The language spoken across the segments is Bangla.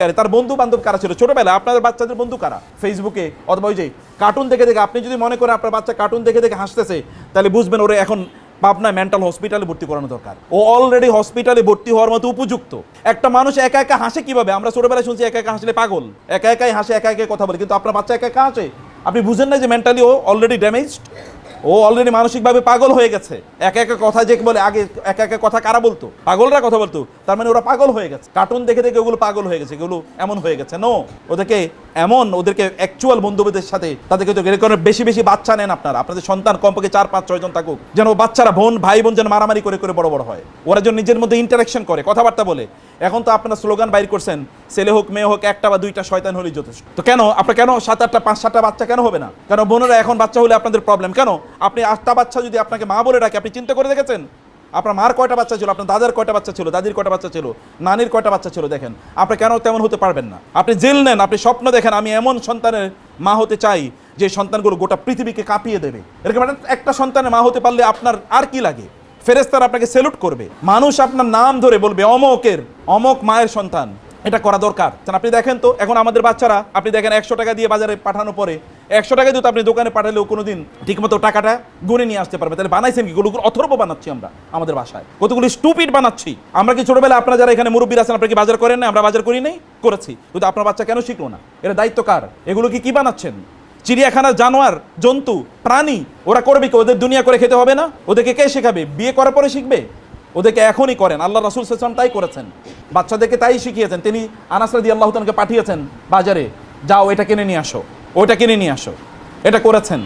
তার বন্ধু বান্ধব কারা ছিল ছোটবেলায়, আপনাদের বাচ্চাদের বন্ধু কারা ফেসবুকে অথবা ওই যে কার্টুন দেখে দেখে। আপনি যদি মনে করেন আপনার বাচ্চা কার্টুন দেখে দেখে হাসতেছে, তাহলে বুঝবেন ওরে এখন পাবনায় মেন্টাল হসপিটালে ভর্তি করানো দরকার। ও অলরেডি হসপিটালে ভর্তি হওয়ার মতো উপযুক্ত। একটা মানুষ একা একা হাসে কিভাবে? আমরা ছোটবেলায় শুনছি একা একা হাসলে পাগল, একা একাই হাসে, একা একা কথা বলে, কিন্তু আপনার বাচ্চা একা একা হাসে। আপনি বুঝেন না যে মেন্টালি ও অলরেডি ড্যামেজড, ও অলরেডি মানসিকভাবে পাগল হয়ে গেছে। একা একা কথা যে বলে, আগে একা একা কথা কারা বলতো? পাগলরা কথা বলতো। তার মানে ওরা পাগল হয়ে গেছে, কার্টুন দেখে দেখে ওগুলো পাগল হয়ে গেছে, এগুলো এমন হয়ে গেছে। নো, ওদেরকে এমন, ওদেরকে অ্যাকচুয়াল বন্ধুদের সাথে তাদেরকে তো বেশি বেশি বাচ্চা নেন আপনারা। আপনাদের সন্তান কমপক্ষে 4, 5, 6 জন থাকুক, যেন বাচ্চারা ভাই বোন যেন মারামারি করে করে বড় বড় হয়। ওরা যেন নিজের মধ্যে ইন্টারাকশন করে, কথাবার্তা বলে। এখন তো আপনারা স্লোগান বাইর করছেন, ছেলে হোক মেয়ে হোক, একটা বা দুইটা শয়তান হলেই যথেষ্ট। তো কেন আপনার কেন 7, 8টা 5, 7টা বাচ্চা কেন হবে না? কেন বোনেরা এখন বাচ্চা হলে আপনাদের প্রবলেম কেন? আপনি 8টা বাচ্চা যদি আপনাকে মা বলে ডাকে, আপনি চিন্তা করে দেখেছেন আপনার মার কয়টা বাচ্চা ছিল, আপনার দাদার কয়টা বাচ্চা ছিল, দাদির কয়টা বাচ্চা ছিল, নানির কয়টা বাচ্চা ছিল? দেখেন আপনি কেন তেমন হতে পারবেন না? আপনি জেল নেন, আপনি স্বপ্ন দেখেন আমি এমন সন্তানের মা হতে চাই যে সন্তানগুলো গোটা পৃথিবীকে কাঁপিয়ে দেবে। এরকম একটা সন্তানের মা হতে পারলে আপনার আর কি লাগে? ফেরেশতারা আপনাকে স্যালুট করবে, মানুষ আপনার নাম ধরে বলবে অমক মায়ের সন্তান। এটা করা দরকার। আপনি দেখেন তো এখন আমাদের বাচ্চারা, আপনি দেখেন 100 টাকা দিয়ে বাজারে পাঠানোর পরে 100 টাকা দিয়ে তো আপনি দোকানে পাঠালেও কোনোদিন ঠিকমতো টাকাটা গুনে নিয়ে আসতে পারবে। তাহলে বানাইছেন কি? গুলো অথর্ব বানাচ্ছি আমরা আমাদের বাসায়, কতগুলি স্টুপিড বানাচ্ছি আমরা। কি ছোটবেলায় আপনারা যারা এখানে মুরব্বীরা আছেন, আপনারা কি বাজার করেন না? আমরা বাজার করি নাই, করেছি, কিন্তু আপনার বাচ্চা কেন শিখলো না? এটা দায়িত্ব কার? এগুলো কি বানাচ্ছেন? চিড়িয়াখানার জানোয়ার, জন্তু, প্রাণী, ওরা করবে কি? ওদের দুনিয়া করে খেতে হবে না? ওদেরকে কে শেখাবে? বিয়ে করার পরে শিখবে? ওদেরকে এখনই করেন। আল্লাহ রাসূল সাল্লাল্লাহু আলাইহি ওয়াসাল্লাম তাই করেছেন, বাচ্চাদেরকে তাই শিখিয়েছেন। তিনি আনাস রাদিয়াল্লাহু তাআলাকে পাঠিয়েছেন বাজারে, যাও এটা কিনে নিয়ে আসো, ওইটা কিনে নিয়ে আসো, এটা করেছেন।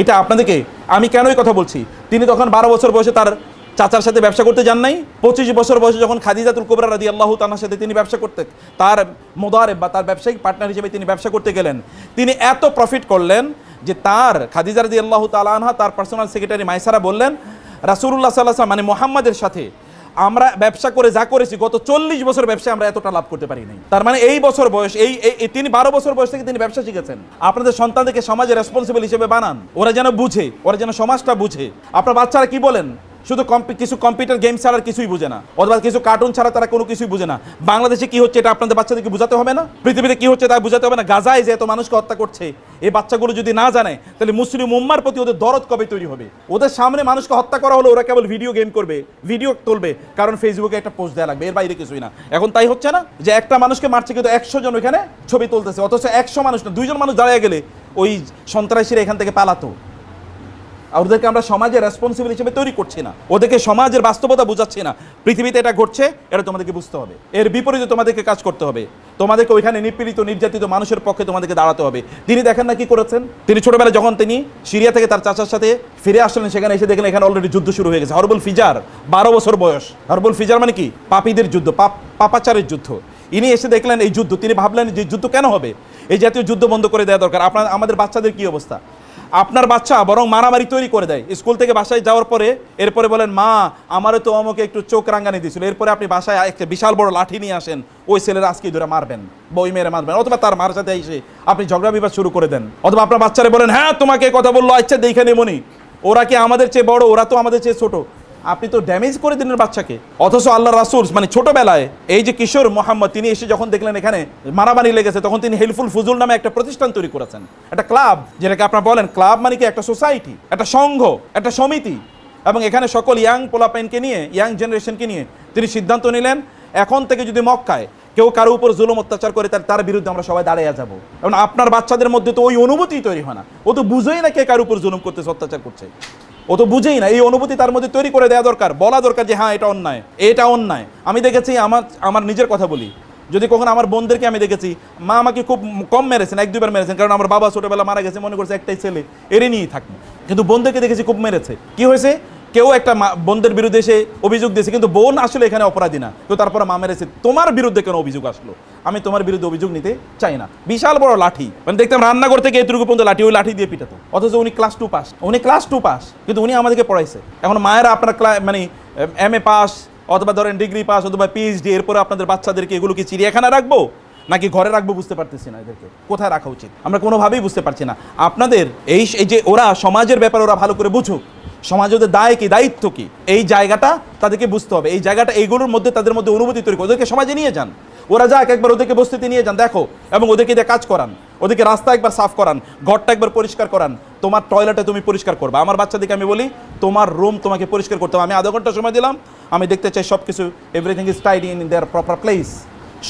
এটা আপনাদেরকে আমি কেন এই কথা বলছি? তিনি তখন 12 বছর বয়সে তার চাচার সাথে ব্যবসা করতে যান নাই। 25 বছর বয়সে যখন খাদিজাতুল কুবরা রাদিয়াল্লাহু তাআলার সাথে তিনি ব্যবসা করতে, তার মুদারিব বা তার ব্যবসায়িক পার্টনার হিসেবে তিনি ব্যবসা করতে গেলেন, তিনি এত প্রফিট করলেন যে তার খাদিজা রাদিয়াল্লাহু তাআলা আনহা, তার পার্সোনাল সেক্রেটারি মাইসারা বললেন, রাসূলুল্লাহ সাল্লাল্লাহু আলাইহি ওয়াসাল্লাম মানে মুহাম্মাদের সাথে আমরা ব্যবসা করে যা করেছি, গত 40 বছর ব্যবসায় আমরা এতটা লাভ করতে পারি নাই। তার মানে এই বছর বয়স, তিনি 12 বছর বয়স থেকে তিনি ব্যবসা শিখেছেন। আপনাদের সন্তানদেরকে সমাজে রেসপন্সিবল হিসেবে বানান, ওরা যেন বুঝে, ওরা যেন সমাজটা বুঝে। আপনার বাচ্চারা কি বলেন? শুধু কিছু কম্পিউটার গেম ছাড়া কিছুই বুঝে না, অথবা কিছু কার্টুন ছাড়া তারা কোনো কিছুই বুঝে না। বাংলাদেশে কি হচ্ছে এটা আপনাদের বাচ্চাদেরকে বুঝাতে হবে না? পৃথিবীতে কি হচ্ছে তা বুঝাতে হবে না? গাজায় যে এত মানুষকে হত্যা করছে, এই বাচ্চাগুলো যদি না জানে, তাহলে মুসলিম উম্মার প্রতি ওদের দরদ কবে তৈরি হবে? ওদের সামনে মানুষকে হত্যা করা হলো, ওরা কেবল ভিডিও গেম করবে, ভিডিও তুলবে, কারণ ফেসবুকে একটা পোস্ট দেওয়া লাগবে, এর বাইরে কিছুই না। এখন তাই হচ্ছে না যে একটা মানুষকে মারছে কিন্তু 100 জন ওইখানে ছবি তুলতেছে, অথচ 100 মানুষ না, 2 জন মানুষ দাঁড়িয়ে গেলে ওই সন্ত্রাসীরা এখান থেকে পালাতো। আর ওদেরকে আমরা সমাজের রেসপন্সিবল হিসেবে তৈরি করছি না, ওদেরকে সমাজের বাস্তবতা বুঝাচ্ছি না। পৃথিবীতে এটা ঘটছে, এটা তোমাদেরকে বুঝতে হবে, এর বিপরীতে তোমাদেরকে কাজ করতে হবে। তোমাদেরকে ওইখানে নিপীড়িত নির্যাতিত মানুষের পক্ষে তোমাদেরকে দাঁড়াতে হবে। তিনি দেখেন না কি করেছেন? তিনি ছোটবেলায় যখন তিনি সিরিয়া থেকে তার চাচার সাথে ফিরে আসলেন, সেখানে এসে দেখলেন এখানে অলরেডি যুদ্ধ শুরু হয়ে গেছে। হরবুল ফিজার, 12 বছর বয়স। হরবুল ফিজার মানে কি? পাপীদের যুদ্ধ, পাপাচারের যুদ্ধ। ইনি এসে দেখলেন এই যুদ্ধ, তিনি ভাবলেন যে যুদ্ধ কেন হবে? এই জাতীয় যুদ্ধ বন্ধ করে দেওয়া দরকার। আমাদের বাচ্চাদের কি অবস্থা? আপনার বাচ্চা বরং মারামারি তৈরি করে দেয়। স্কুল থেকে বাসায় যাওয়ার পরে এরপরে বলেন, মা আমারও তো আমাকে একটু চোখ রাঙানি দিয়েছিল। এরপরে আপনি বাসায় একটা বিশাল বড় লাঠি নিয়ে আসেন, ওই ছেলের আজকে ধরে মারবেন, বই মেরে মারবেন, অথবা তার মার সাথে এসে আপনি ঝগড়া বিবাদ শুরু করে দেন। অথবা আপনার বাচ্চারা বলেন, হ্যাঁ তোমাকে কথা বললো, আচ্ছা দেখে নেমনি, ওরা কি আমাদের চেয়ে বড়? ওরা তো আমাদের চেয়ে ছোট। আপনি তো ড্যামেজ করে দিলেন বাচ্চাকে। অথচ আল্লাহ রাসূল মানে ছোটবেলায় এই যে কিশোর মোহাম্মদ, তিনি এসে যখন দেখলেন এখানে মারামারি লেগেছে, তখন তিনি হেল্পফুল ফুজুল নামে একটা প্রতিষ্ঠান তৈরি করেছেন, একটা ক্লাব, যেটাকে আপনারা বলেন ক্লাব মানে কি? একটা সোসাইটি, একটা সংঘ, একটা সমিতি। এবং এখানে সকল ইয়াং পোলাপাইনকে নিয়ে, ইয়াং জেনারেশনকে নিয়ে তিনি সিদ্ধান্ত নিলেন, এখন থেকে যদি মক্কায় কেউ কারো উপর জুলুম অত্যাচার করে, তার বিরুদ্ধে আমরা সবাই দাঁড়িয়ে যাবো। এবং আপনার বাচ্চাদের মধ্যে তো ওই অনুভূতি তৈরি হয় না, ও তো বুঝেই না কে কারো উপর জুলুম করতেছে, অত্যাচার করছে, ও তো বুঝেই না। এই অনুভূতি তার মধ্যে তৈরি করে দেওয়া দরকার, বলা দরকার যে হ্যাঁ এটা অন্যায়, এটা অন্যায়। আমি দেখেছি, আমার নিজের কথা বলি, যদি কখনো আমার বোনদেরকে আমি দেখেছি, মা আমাকে খুব কম মেরেছেন, 1-2 বার মেরেছেন, কারণ আমার বাবা ছোটবেলা মারা গেছে, মনে করছে একটাই ছেলে, এরে নিয়েই থাকবে। কিন্তু বোনদেরকে দেখেছি খুব মেরেছে। কি হয়েছে? কেউ একটা বোনদের বিরুদ্ধে এসে অভিযোগ দিয়েছে, কিন্তু বোন আসলে এখানে অপরাধী না, তো তারপরে মা মেরেছে। তোমার বিরুদ্ধে কেন অভিযোগ আসলো? আমি তোমার বিরুদ্ধে অভিযোগ নিতে চাই না। বিশাল বড় লাঠি, মানে দেখতাম রান্নাঘর থেকে এতটুকু পর্যন্ত লাঠি, ওই লাঠি দিয়ে পিটাতো। অথচ উনি ক্লাস 2 পাস, কিন্তু উনি আমাদেরকে পড়াইছে। এখন মায়েরা আপনার মানে MA পাস অথবা ধরেন ডিগ্রি পাস অথবা PhD, এরপরে আপনাদের বাচ্চাদেরকে এগুলো কি চিড়িয়াখানা রাখবো নাকি ঘরে রাখবো বুঝতে পারতেছি না। এদেরকে কোথায় রাখা উচিত আমরা কোনোভাবেই বুঝতে পারছি না। আপনাদের এই যে ওরা সমাজের ব্যাপারে ওরা ভালো করে বুঝুক, সমাজ ওদের দায় কি, দায়িত্ব কি, এই জায়গাটা তাদেরকে বুঝতে হবে। এই জায়গাটা, এইগুলোর মধ্যে তাদের মধ্যে অনুভূতি তৈরি করে ওদেরকে সমাজে নিয়ে যান। ওরা যাক, একবার ওদেরকে বস্তিতে নিয়ে যান, দেখো, এবং ওদেরকে দিয়ে কাজ করান, ওদেরকে রাস্তা একবার সাফ করান, ঘরটা একবার পরিষ্কার করান, তোমার টয়লেটে তুমি পরিষ্কার করবা। আমার বাচ্চাদেরকে আমি বলি তোমার রুম তোমাকে পরিষ্কার করতে হবে। আমি আধা ঘন্টা সময় দিলাম, আমি দেখতে চাই সব কিছু everything is tidy in their proper place,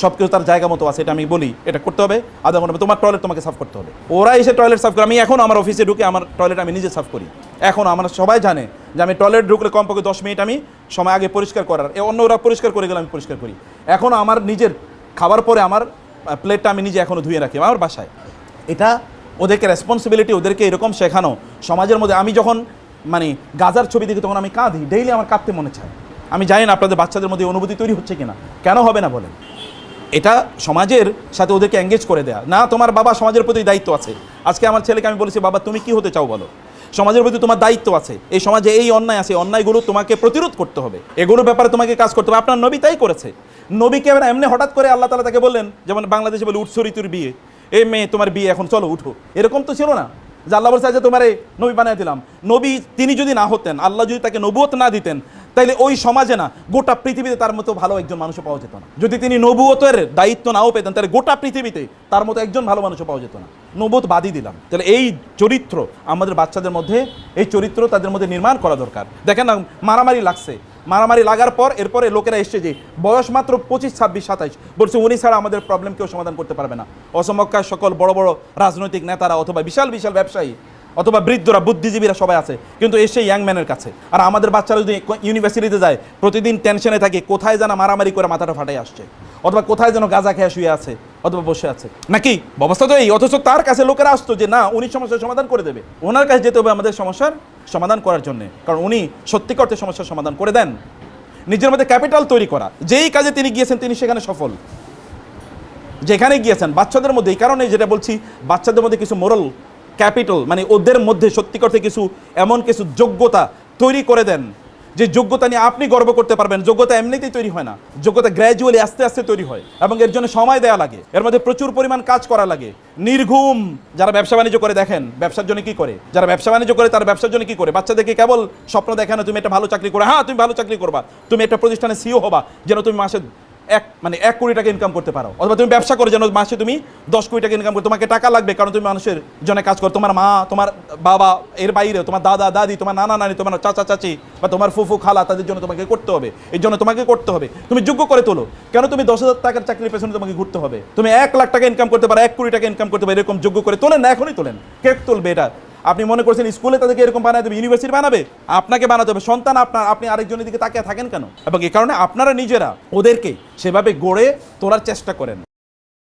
সব কিছু তার জায়গা মতো আছে, এটা আমি বলি এটা করতে হবে আধা ঘন্টা। তোমার টয়লেট তোমাকে সাফ করতে হবে। ওরা এসে টয়লেট সাফ করে, আমি এখন আমার অফিসে ঢুকে আমার টয়লেট আমি নিজে সাফ করি। এখন আমরা সবাই জানে যে আমি টয়লেট ঢুকলে কমপক্ষে 10 মিনিট আমি সময় আগে পরিষ্কার করার, অন্য ওরা পরিষ্কার করে গেলে আমি পরিষ্কার করি। এখনও আমার নিজের খাবার পরে আমার প্লেটটা আমি নিজে এখনও ধুয়ে রাখি আমার বাসায়। এটা ওদেরকে রেসপন্সিবিলিটি, ওদেরকে এরকম শেখানো সমাজের মধ্যে। আমি যখন মানে গাজার ছবি দেখি তখন আমি কাঁদি, ডেইলি আমার কাঁদতে মনে চায়। আমি জানি না আপনাদের বাচ্চাদের মধ্যে অনুভূতি তৈরি হচ্ছে কিনা, কেন হবে না বলেন? এটা সমাজের সাথে ওদেরকে এঙ্গেজ করে দেয়া। না, তোমার বাবা সমাজের প্রতি দায়িত্ব আছে। আজকে আমার ছেলেকে আমি বলেছি, বাবা তুমি কি হতে চাও বলো, সমাজের প্রতি তোমার দায়িত্ব আছে, এই সমাজে এই অন্যায় আছে, অন্যায়গুলো তোমাকে প্রতিরোধ করতে হবে, এগুলোর ব্যাপারে তোমাকে কাজ করতে হবে। আপনার নবী তাই করেছে। নবীকে এমনি হঠাৎ করে আল্লাহ তাআলা তাকে বললেন, যেমন বাংলাদেশে বলে উঠছরি তোর বিয়ে, এই মেয়ে তোমার বিয়ে এখন চলো উঠো, এরকম তো ছিল না যে আল্লাহ বলছে যে তোমার নবী বানিয়ে দিলাম। নবী তিনি যদি না হতেন, আল্লাহ যদি তাকে নবুয়ত না দিতেন, তাইলে ওই সমাজে না গোটা পৃথিবীতে তার মতো ভালো একজন মানুষও পাওয়া যেত না। যদি তিনি নবুয়তের দায়িত্ব নাও পেতেন, তাহলে গোটা পৃথিবীতে তার মতো একজন ভালো মানুষও পাওয়া যেত না। নবুয়ত বাদই দিলাম। তাহলে এই চরিত্র আমাদের বাচ্চাদের মধ্যে, এই চরিত্র তাদের মধ্যে নির্মাণ করা দরকার। দেখেন না, মারামারি লাগছে, মারামারি লাগার পর এরপরে লোকেরা এসছে যে বয়স মাত্র 25, 26, 27, বলছে উনি ছাড়া আমাদের প্রবলেম কেউ সমাধান করতে পারবে না। অসমক্কার সকল বড় বড় রাজনৈতিক নেতারা অথবা বিশাল বিশাল ব্যবসায়ী অথবা বৃদ্ধরা, বুদ্ধিজীবীরা সবাই আছে, কিন্তু এসে ইয়াং ম্যানের কাছে। আর আমাদের বাচ্চারা যদি ইউনিভার্সিটিতে যায়, প্রতিদিন টেনশনে থাকে কোথায় যেন মারামারি করে মাথাটা ফাটাই আসছে, অথবা কোথায় যেন গাঁজা খেয়ে শুয়ে আছে অথবা বসে আছে, নাকি অবস্থা তো এই। অথচ তার কাছে লোকেরা আসতো যে না, উনি সমস্যার সমাধান করে দেবে। ওনার কাছে যেতে হবে আমাদের সমস্যার সমাধান করার জন্য, কারণ উনি সত্যিকার অর্থে সমস্যার সমাধান করে দেন। নিজের মধ্যে ক্যাপিটাল তৈরি করা, যেই কাজে তিনি গিয়েছেন তিনি সেখানে সফল, যেখানে গিয়েছেন। বাচ্চাদের মধ্যে এই কারণে যেটা বলছি, বাচ্চাদের মধ্যে কিছু মোরাল ক্যাপিটাল, মানে ওদের মধ্যে সত্যি করতে কিছু এমন কিছু যোগ্যতা তৈরি করে দেন, যে যোগ্যতা নিয়ে আপনি গর্ব করতে পারবেন। যোগ্যতা এমনিতেই তৈরি হয় না, যোগ্যতা গ্র্যাজুয়ালি আস্তে আস্তে তৈরি হয়, এবং এর জন্য সময় দেওয়া লাগে, এর মধ্যে প্রচুর পরিমাণ কাজ করা লাগে। নির্ঘুম যারা ব্যবসা বাণিজ্য করে, দেখেন ব্যবসার জন্য কি করে, যারা ব্যবসা বাণিজ্য করে তারা ব্যবসার জন্য কি করে, বাচ্চাদেরকে কেবল স্বপ্ন দেখানো, তুমি একটা ভালো চাকরি করো, হ্যাঁ তুমি ভালো চাকরি করবা, তুমি একটা প্রতিষ্ঠানে সিও হবা, যেন তুমি মাসে 1 কোটি টাকা ইনকাম করতে পারো, অথবা তুমি ব্যবসা করে যেন মাসে তুমি 10 কোটি টাকা ইনকাম করো। তোমাকে টাকা লাগবে কারণ তুমি মানুষের জন্য কাজ করো। তোমার মা, তোমার বাবা, এর বাইরেও তোমার দাদা দাদি, তোমার নানা নানি, তোমার চাচা চাচি বা তোমার ফুফু খালা, তাদের জন্য তোমাকে করতে হবে, এর জন্য তোমাকে করতে হবে। তুমি যোগ্য করে তোলো। কেন তুমি 10,000 টাকার চাকরির পেছনে তোমাকে ঘুরতে হবে? তুমি 1 লাখ টাকা ইনকাম করতে পারো, 1 কোটি টাকা ইনকাম করতে পারো, এরকম যোগ্য করে তোলেন না, এখনই তোলেন। কে তুলবে এটা? আপনি মনে করছেন স্কুলে তাদেরকে এরকম বানাতে হবে, ইউনিভার্সিটি বানাবে? আপনাকে বানাতে হবে। সন্তান আপনার, আপনি আরেকজনের দিকে তাকিয়ে থাকেন কেন? এবং এই কারণে আপনারা নিজেরা ওদেরকে সেভাবে গড়ে তোলার চেষ্টা করেন।